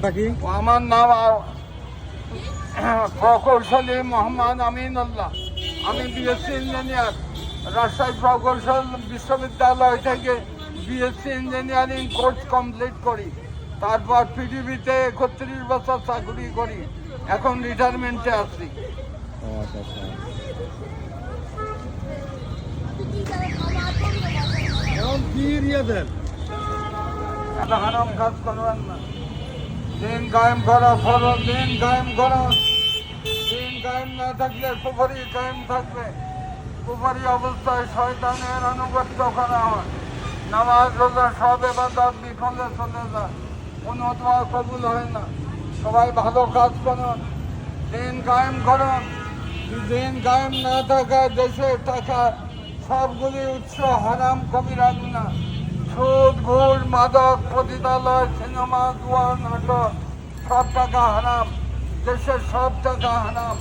আমার নাম প্রকৌশলী মোহাম্মদ আমিনুল্লাহ। আমি বিএসসি ইঞ্জিনিয়ার, রাজশাহী প্রকৌশল বিশ্ববিদ্যালয় থেকে বিএসসি ইঞ্জিনিয়ারিং কোর্স কমপ্লিট করি। তারপর পৃথিবীতে 31 বছর চাকরি করি, এখন রিটায়ারমেন্টে আছি। হারাম কাজ করবেন না, দিন কায়েম করা ফরজ, দিন কায়েম করা। দিন কায়েম না থাকলে কুফরি কায়েম থাকবে। কুফরি অবস্থায় শয়তানের আনুগত্য করা হয়। নামাজ রোজা সব ইবাদত বিফলে চলে যায়, কোনো দোয়া কবুল হয় না। সবাই ভালো কাজ করুন, দিন কায়েম করুন। দিন কায়েম না থাকা দেশের টাকা সবগুলি উৎস হারাম কবিরা গুনাহ। সুদ, ঘুষ, মাদক, পতিতালয়, সিনেমা, জুয়া, নাটক, সব টাকা হারাম। দেশের সব টাকা হারাম।